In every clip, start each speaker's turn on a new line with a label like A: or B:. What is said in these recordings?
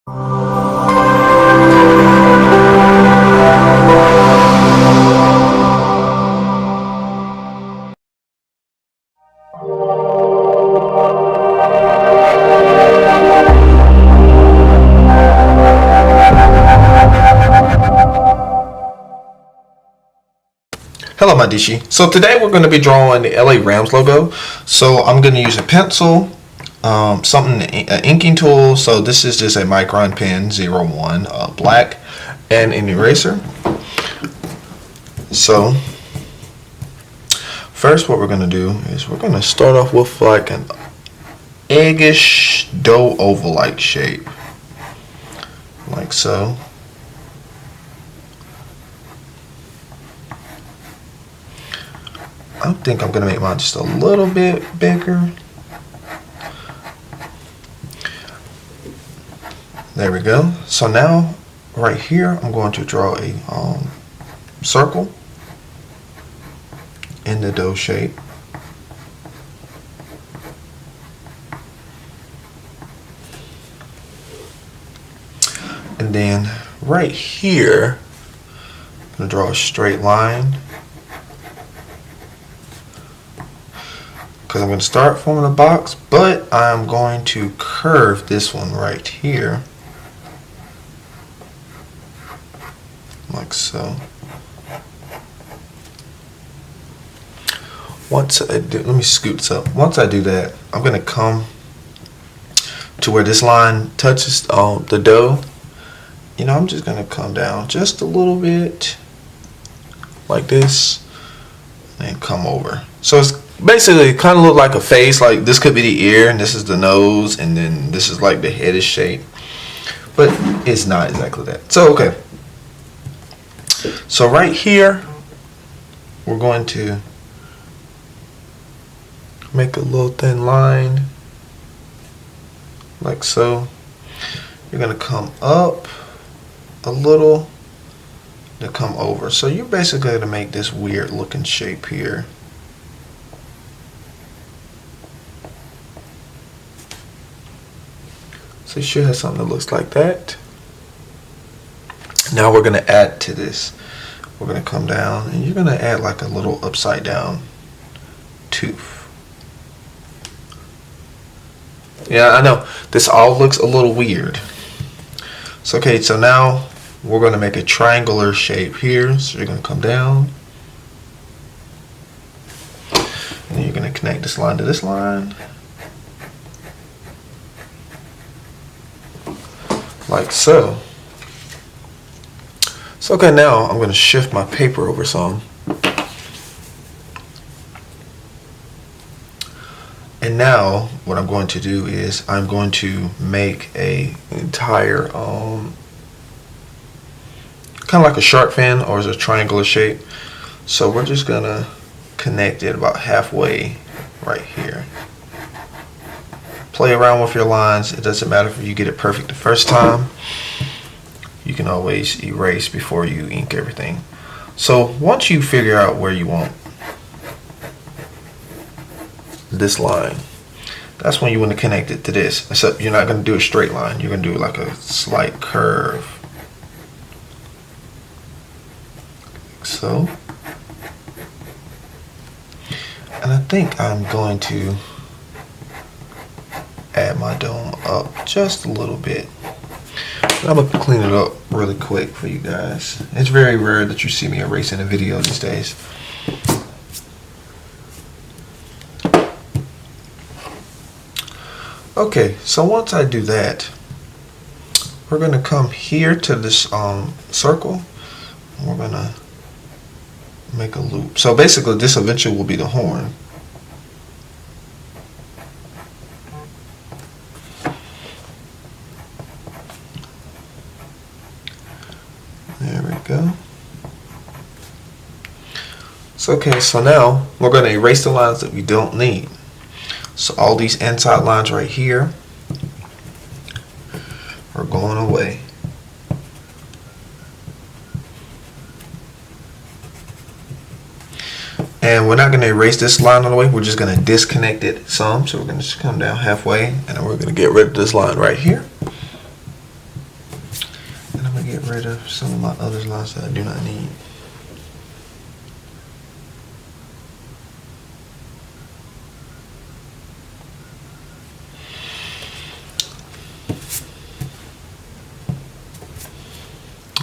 A: Hello my Dishi. So today we're going to be drawing the LA Rams logo. So I'm going to use a pencil, an inking tool. So this is just a Micron pen 01, black, and an eraser. So first what we're going to do is we're going to start off with like an eggish dough oval like shape. Like so. I think I'm going to make mine just a little bit bigger. There we go. So now, right here, I'm going to draw a circle in the dough shape. And then right here, I'm going to draw a straight line. Because I'm going to start forming a box, but I'm going to curve this one right here. Like so. Once I do, let me scoot this up. Once I do that, I'm going to come to where this line touches the dough. You know, I'm just going to come down just a little bit like this and come over. So it's basically kind of look like a face. Like this could be the ear and this is the nose and then this is like the headish shape, but it's not exactly that. So okay, so right here we're going to make a little thin line like so. You're going to come up a little to come over. So you're basically going to make this weird looking shape here. So you should have something that looks like that. Now we're going to add to this. We're going to come down and you're going to add like a little upside down tooth. Yeah, I know this all looks a little weird. So okay, so now we're going to make a triangular shape here. So you're going to come down and then you're going to connect this line to this line. Like so. So okay, now I'm going to shift my paper over some. And now what I'm going to do is I'm going to make a entire kind of like a shark fin or is a triangular shape. So we're just going to connect it about halfway right here. Play around with your lines. It doesn't matter if you get it perfect the first time. You can always erase before you ink everything. So once you figure out where you want this line, that's when you want to connect it to this. Except you're not going to do a straight line. You're going to do like a slight curve. Like so. And I think I'm going to add my dome up just a little bit. I'm going to clean it up really quick for you guys. It's very rare that you see me erasing a video these days. Okay, so once I do that, we're going to come here to this circle. And we're going to make a loop. So basically this eventually will be the horn. There we go. So okay, so now we're going to erase the lines that we don't need. So all these inside lines right here are going away. And we're not going to erase this line all the way. We're just going to disconnect it some. So we're going to just come down halfway and then we're going to get rid of this line right here. rid of some of my other lines that I do not need.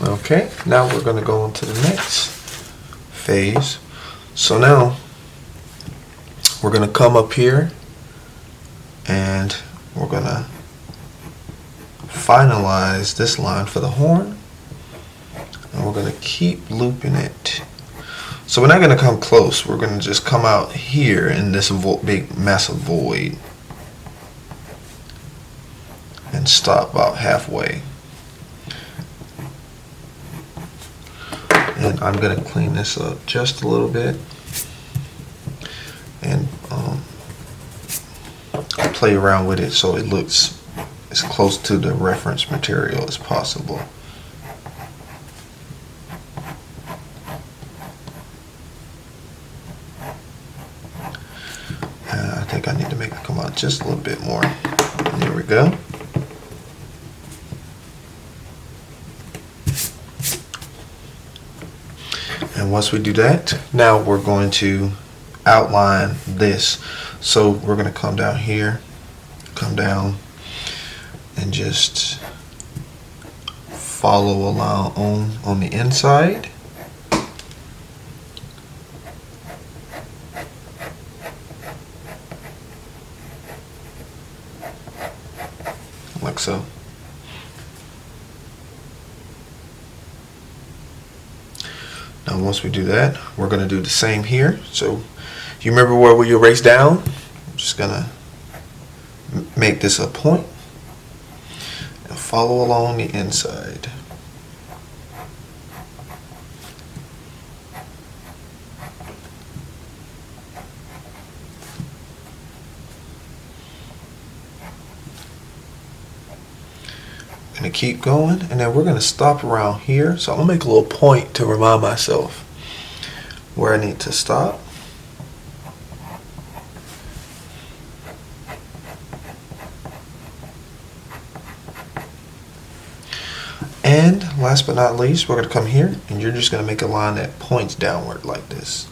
A: Okay, now we're going to go on to the next phase. So now we're going to come up here and we're going to finalize this line for the horn, and we're going to keep looping it. So we're not going to come close, we're going to just come out here in this big massive void and stop about halfway. And I'm going to clean this up just a little bit and play around with it so it looks as close to the reference material as possible. I think I need to make it come out just a little bit more. There we go. And once we do that, now we're going to outline this. So we're going to come down here, come down, and just follow along on the inside. Like so. Now once we do that, we're going to do the same here. So you remember where we erased down? I'm just going to make this a point and follow along the inside. Going to keep going, and then we're going to stop around here. So I'm going to make a little point to remind myself where I need to stop. And last but not least, we're going to come here, and you're just going to make a line that points downward like this.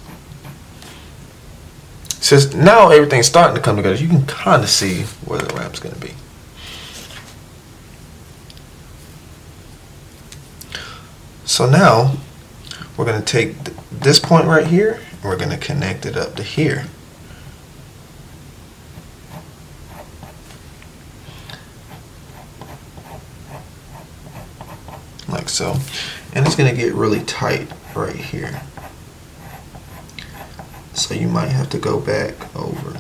A: Since now everything's starting to come together, you can kind of see where the ramp's going to be. So now we're going to take this point right here and we're going to connect it up to here. Like so. And it's going to get really tight right here. So you might have to go back over.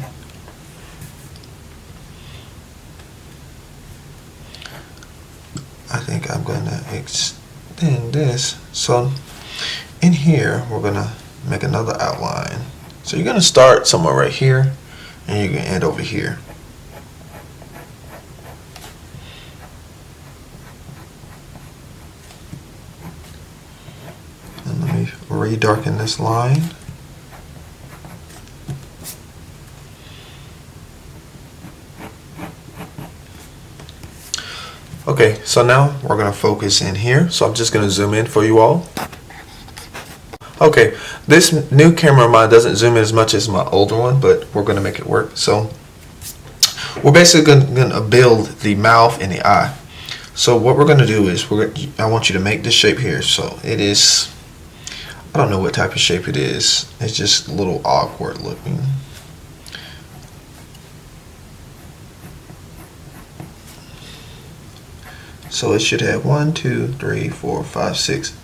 A: I think I'm going to extend this. So in here we're going to make another outline. So you're going to start somewhere right here and you're going to end over here. And let me redarken this line. Okay, so now we're going to focus in here. So I'm just going to zoom in for you all. Okay, this new camera of mine doesn't zoom in as much as my older one, but we're going to make it work. So we're basically going to build the mouth and the eye. So what we're going to do is I want you to make this shape here. So it is, I don't know what type of shape it is. It's just a little awkward looking. So it should have 1, 2, 3, 4, 5, 6.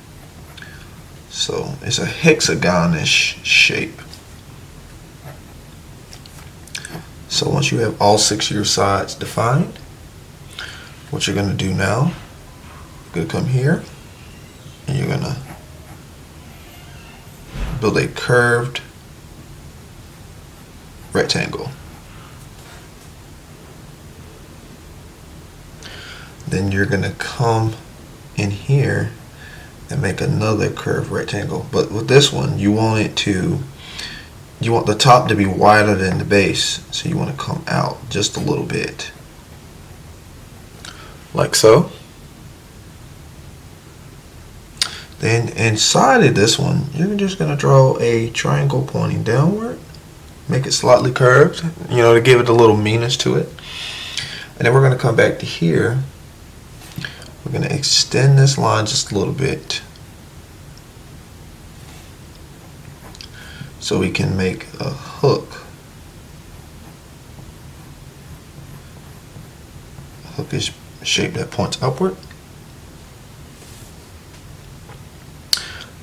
A: So it's a hexagon-ish shape. So once you have all 6 of your sides defined, what you're going to do now, you're going to come here and you're going to build a curved rectangle. Then you're going to come in here and make another curved rectangle. But with this one, you want the top to be wider than the base. So you want to come out just a little bit. Like so. Then inside of this one, you're just going to draw a triangle pointing downward. Make it slightly curved, you know, to give it a little meanness to it. And then we're going to come back to here. We're going to extend this line just a little bit so we can make a hook. A hookish shape that points upward.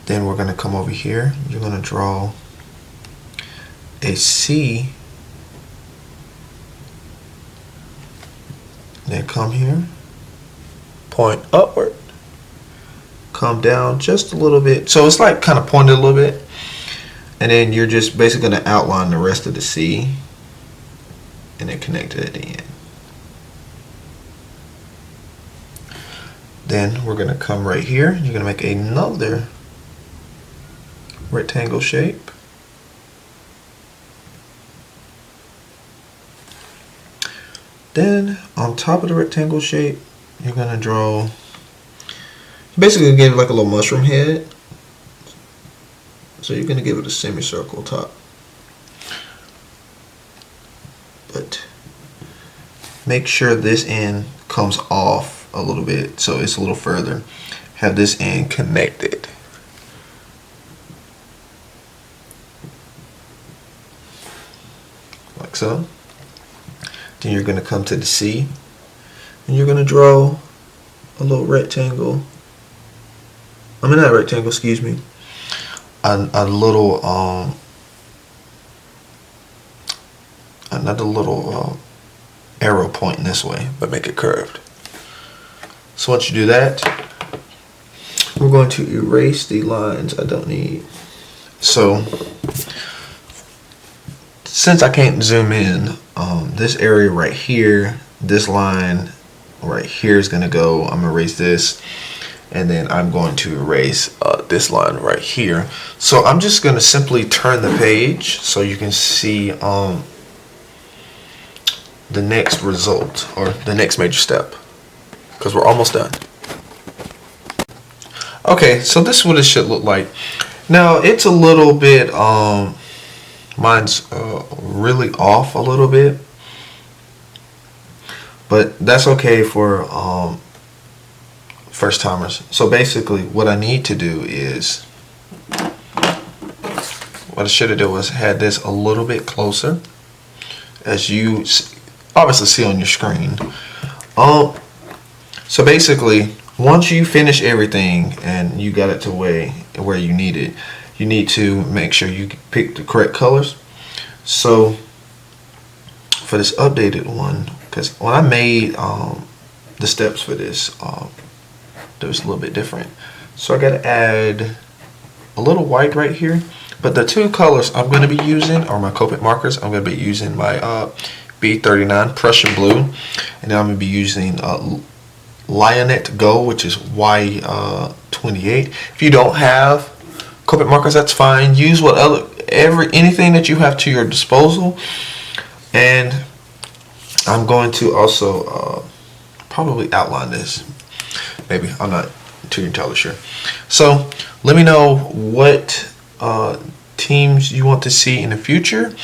A: Then we're going to come over here. You're going to draw a C. Then come here, point upward, come down just a little bit. So it's like kind of pointed a little bit. And then you're just basically going to outline the rest of the C and then connect it at the end. Then we're going to come right here. You're going to make another rectangle shape. Then on top of the rectangle shape, you're going to draw, basically give it like a little mushroom head. So you're going to give it a semicircle top. But make sure this end comes off a little bit so it's a little further. Have this end connected. Like so. Then you're going to come to the C and you're going to draw a little rectangle. I mean, not a rectangle, excuse me. A little, another little arrow pointing this way, but make it curved. So once you do that, we're going to erase the lines I don't need. So since I can't zoom in, this area right here, this line right here is going to go. I'm going to erase this, and then I'm going to erase this line right here. So I'm just going to simply turn the page so you can see the next result, or the next major step, because we're almost done. Okay, so this is what it should look like. Now it's a little bit, mine's really off a little bit, but that's okay for first timers. So basically what I need to do is, what I should have done was had this a little bit closer, as you obviously see on your screen. So basically, once you finish everything and you got it to where you need it, you need to make sure you pick the correct colors. So for this updated one, because when I made the steps for this, it was a little bit different. So I got to add a little white right here. But the two colors I'm going to be using are my Copic markers. I'm going to be using my B39 Prussian blue, and then I'm going to be using Lionette Gold, which is Y28. If you don't have Copic markers, that's fine. Use anything that you have to your disposal. And I'm going to also probably outline this. Maybe, I'm not too entirely sure. So let me know what teams you want to see in the future,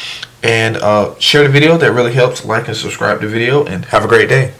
A: and share the video. That really helps. Like and subscribe to the video, and have a great day.